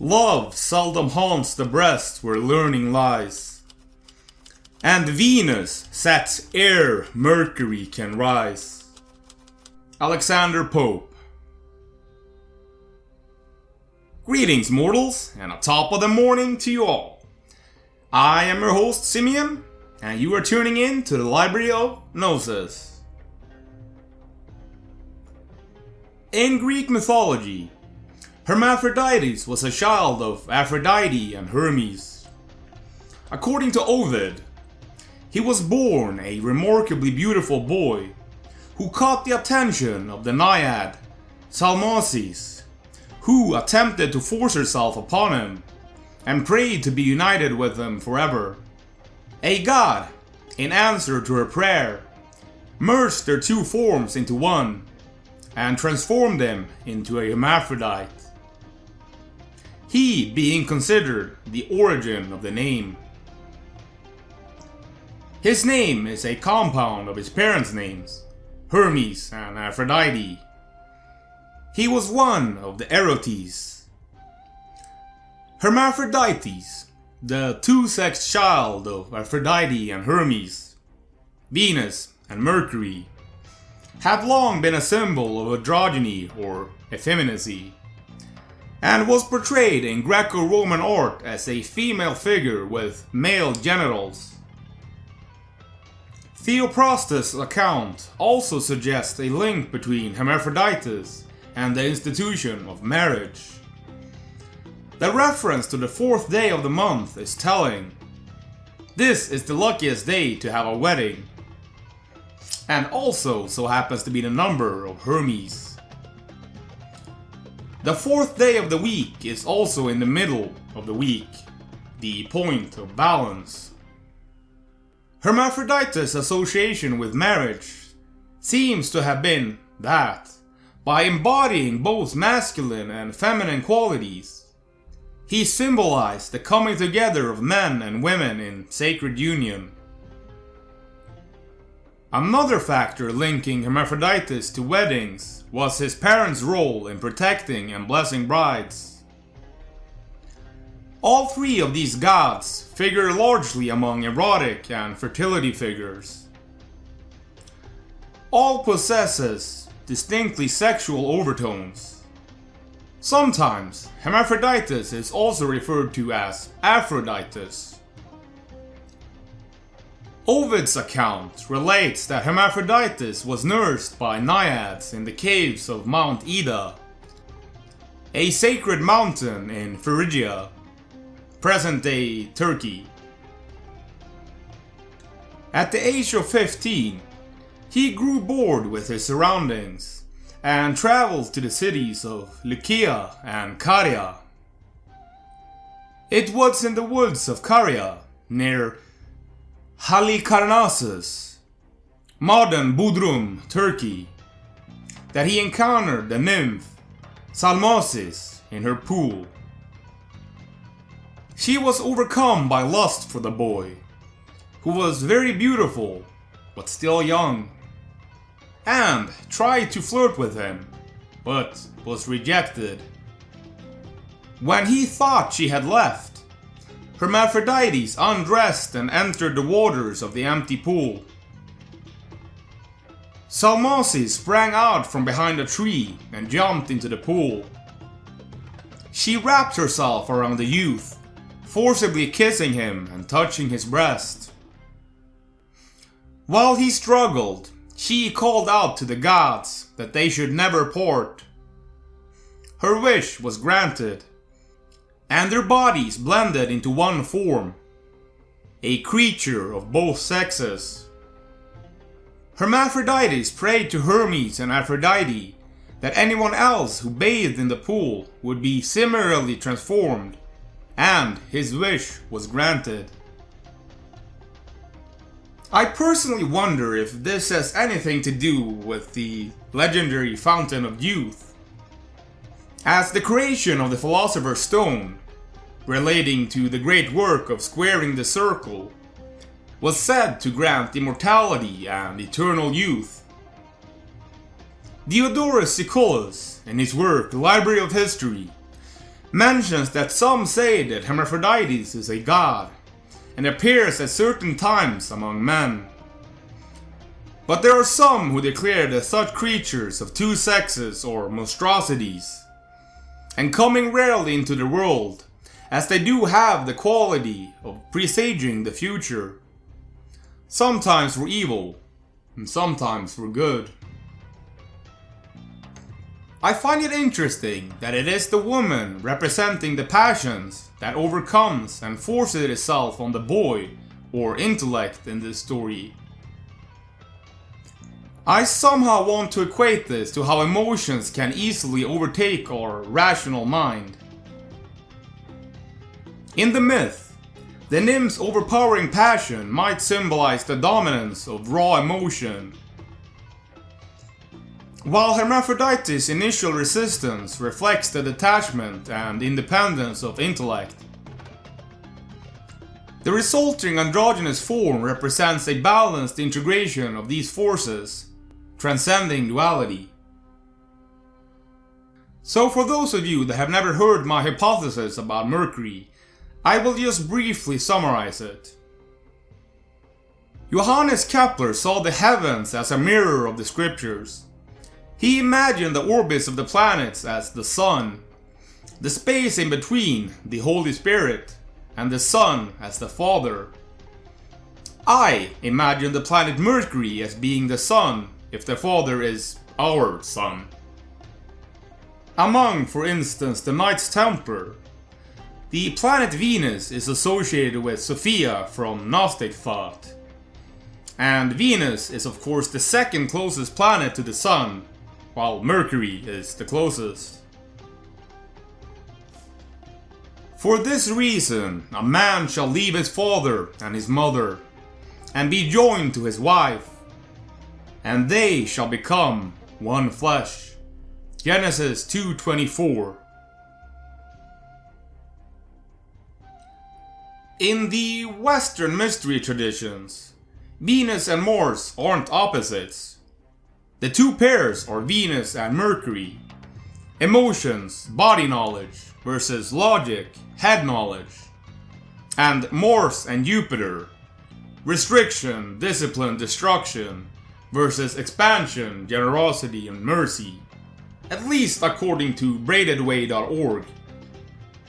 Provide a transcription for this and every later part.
Love seldom haunts the breast where learning lies, and Venus sets ere Mercury can rise. Alexander Pope. Greetings, mortals, and a top of the morning to you all. I am your host, Simeon, and you are tuning in to the Library of Gnosis. In Greek mythology, Hermaphroditus was a child of Aphrodite and Hermes. According to Ovid, he was born a remarkably beautiful boy who caught the attention of the naiad Salmosis, who attempted to force herself upon him and prayed to be united with him forever. A god, in answer to her prayer, merged their two forms into one and transformed him into a hermaphrodite, he being considered the origin of the name. His name is a compound of his parents' names, Hermes and Aphrodite. He was one of the Erotes. Hermaphroditus, the two-sexed child of Aphrodite and Hermes, Venus and Mercury, had long been a symbol of androgyny or effeminacy, and was portrayed in Greco-Roman art as a female figure with male genitals. Theophrastus' account also suggests a link between Hermaphroditus and the institution of marriage. The reference to the fourth day of the month is telling. This is the luckiest day to have a wedding, and also so happens to be the number of Hermes. The fourth day of the week is also in the middle of the week, the point of balance. Hermaphroditus' association with marriage seems to have been that, by embodying both masculine and feminine qualities, he symbolized the coming together of men and women in sacred union. Another factor linking Hermaphroditus to weddings was his parents' role in protecting and blessing brides. All three of these gods figure largely among erotic and fertility figures. All possesses distinctly sexual overtones. Sometimes Hermaphroditus is also referred to as Aphroditus. Ovid's account relates that Hermaphroditus was nursed by naiads in the caves of Mount Ida, a sacred mountain in Phrygia, present-day Turkey. At the age of 15, he grew bored with his surroundings and traveled to the cities of Lycia and Caria. It was in the woods of Caria, near Halikarnassus, modern Bodrum, Turkey, that he encountered the nymph Salmosis in her pool. She was overcome by lust for the boy, who was very beautiful but still young, and tried to flirt with him, but was rejected. When he thought she had left, Hermaphroditus undressed and entered the waters of the empty pool. Salmosis sprang out from behind a tree and jumped into the pool. She wrapped herself around the youth, forcibly kissing him and touching his breast. While he struggled, she called out to the gods that they should never part. Her wish was granted, and their bodies blended into one form, a creature of both sexes. Hermaphroditus prayed to Hermes and Aphrodite that anyone else who bathed in the pool would be similarly transformed, and his wish was granted. I personally wonder if this has anything to do with the legendary Fountain of Youth, as the creation of the Philosopher's Stone, relating to the great work of squaring the circle, was said to grant immortality and eternal youth. Diodorus Siculus, in his work The Library of History, mentions that some say that Hermaphroditus is a god and appears at certain times among men. But there are some who declare that such creatures of two sexes are monstrosities, and coming rarely into the world, as they do have the quality of presaging the future, sometimes for evil, and sometimes for good. I find it interesting that it is the woman representing the passions that overcomes and forces itself on the boy or intellect in this story. I somehow want to equate this to how emotions can easily overtake our rational mind. In the myth, the nymph's overpowering passion might symbolize the dominance of raw emotion, while Hermaphroditus' initial resistance reflects the detachment and independence of intellect. The resulting androgynous form represents a balanced integration of these forces, transcending duality. So for those of you that have never heard my hypothesis about Mercury, I will just briefly summarize it. Johannes Kepler saw the heavens as a mirror of the scriptures. He imagined the orbits of the planets as the sun, the space in between the Holy Spirit, and the Son as the Father. I imagined the planet Mercury as being the Sun, if the Father is our Sun. Among, for instance, the Knights Templar, the planet Venus is associated with Sophia from Gnostic thought. And Venus is of course the second closest planet to the Sun, while Mercury is the closest. For this reason, a man shall leave his father and his mother, and be joined to his wife, and they shall become one flesh. Genesis 2:24. In the Western mystery traditions, Venus and Mars aren't opposites. The two pairs are Venus and Mercury. Emotions, body knowledge, versus logic, head knowledge. And Mars and Jupiter. Restriction, discipline, destruction, versus expansion, generosity, and mercy. At least according to braidedway.org.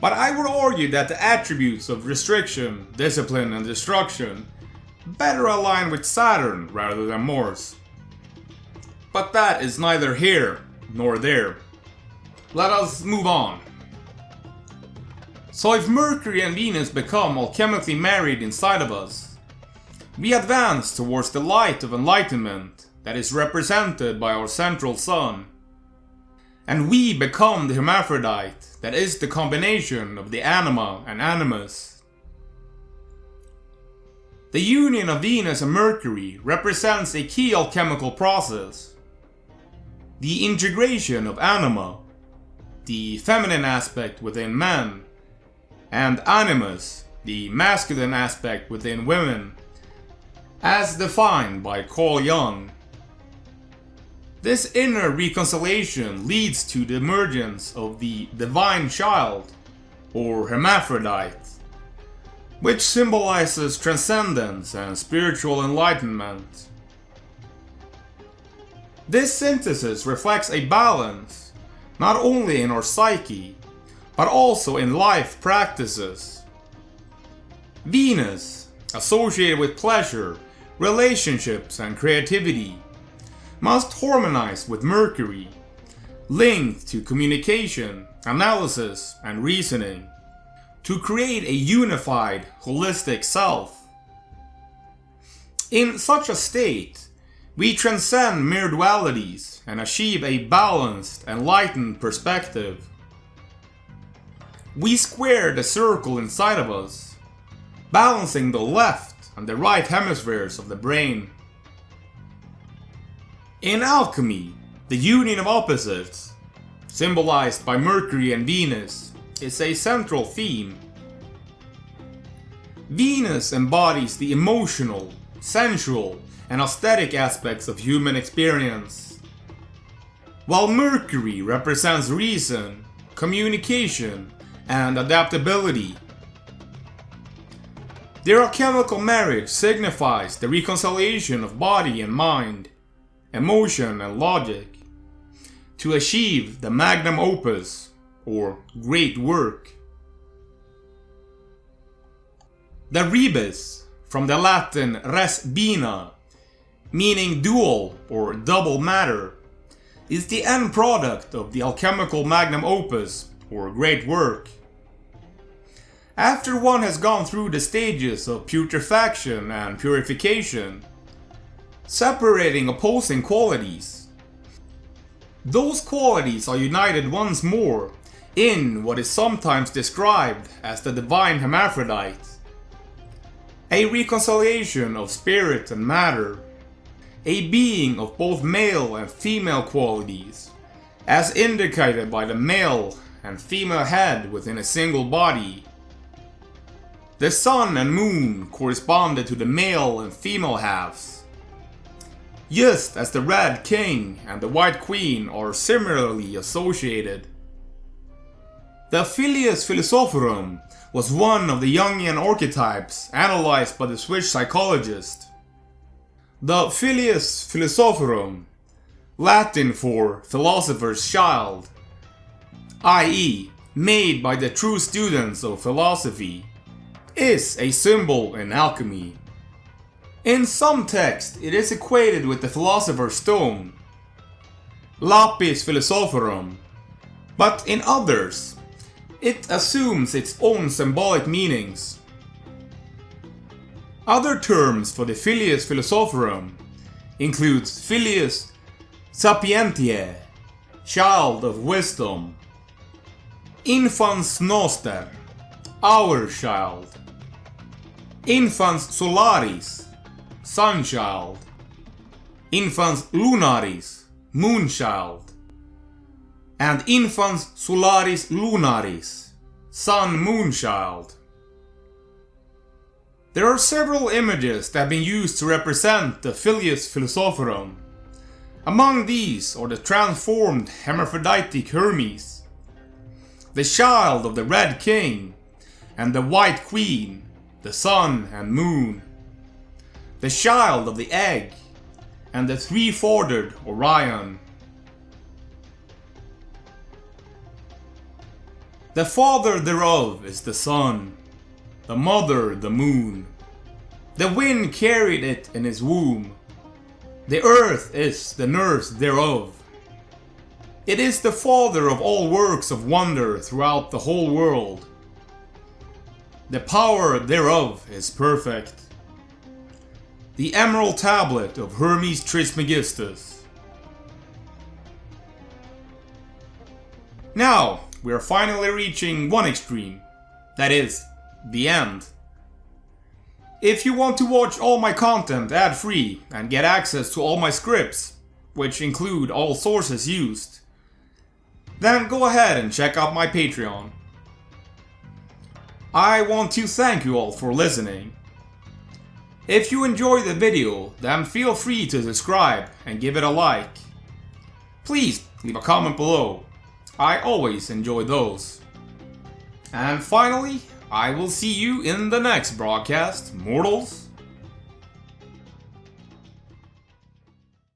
But I would argue that the attributes of restriction, discipline, and destruction better align with Saturn rather than Mars. But that is neither here nor there. Let us move on. So if Mercury and Venus become alchemically married inside of us, we advance towards the light of enlightenment that is represented by our central sun. And we become the hermaphrodite that is the combination of the anima and animus. The union of Venus and Mercury represents a key alchemical process. The integration of anima, the feminine aspect within men, and animus, the masculine aspect within women, as defined by Carl Jung. This inner reconciliation leads to the emergence of the divine child, or hermaphrodite, which symbolizes transcendence and spiritual enlightenment. This synthesis reflects a balance, not only in our psyche, but also in life practices. Venus, associated with pleasure, relationships, and creativity, must harmonize with Mercury, linked to communication, analysis, and reasoning, to create a unified, holistic self. In such a state, we transcend mere dualities and achieve a balanced, enlightened perspective. We square the circle inside of us, balancing the left and the right hemispheres of the brain. In alchemy, the union of opposites, symbolized by Mercury and Venus, is a central theme. Venus embodies the emotional, sensual, and aesthetic aspects of human experience, while Mercury represents reason, communication, and adaptability. Their alchemical marriage signifies the reconciliation of body and mind, emotion and logic, to achieve the magnum opus, or great work. The rebus, from the Latin res bina, meaning dual or double matter, is the end product of the alchemical magnum opus, or great work. After one has gone through the stages of putrefaction and purification, separating opposing qualities, those qualities are united once more in what is sometimes described as the divine hermaphrodite, a reconciliation of spirit and matter, a being of both male and female qualities, as indicated by the male and female head within a single body. The sun and moon corresponded to the male and female halves, just as the Red King and the White Queen are similarly associated. The Filius Philosophorum was one of the Jungian archetypes analyzed by the Swiss psychologist. The Filius Philosophorum, Latin for philosopher's child, i.e., made by the true students of philosophy, is a symbol in alchemy. In some texts, it is equated with the philosopher's stone, Lapis Philosophorum, but in others, it assumes its own symbolic meanings. Other terms for the Filius Philosophorum include Filius Sapientiae, child of wisdom, Infans Noster, our child, Infans Solaris, sun-child, Infans Lunaris, moon-child, and Infans Solaris Lunaris, sun-moon-child. There are several images that have been used to represent the Filius Philosophorum. Among these are the transformed hermaphroditic Hermes, the child of the Red King, and the White Queen, the sun and moon, the child of the egg, and the three-bordered Orion. The father thereof is the sun, the mother the moon. The wind carried it in his womb. The earth is the nurse thereof. It is the father of all works of wonder throughout the whole world. The power thereof is perfect. The Emerald Tablet of Hermes Trismegistus. Now, we are finally reaching one extreme, that is, the end. If you want to watch all my content ad-free and get access to all my scripts, which include all sources used, then go ahead and check out my Patreon. I want to thank you all for listening. If you enjoyed the video, then feel free to subscribe and give it a like. Please leave a comment below. I always enjoy those. And finally, I will see you in the next broadcast, mortals.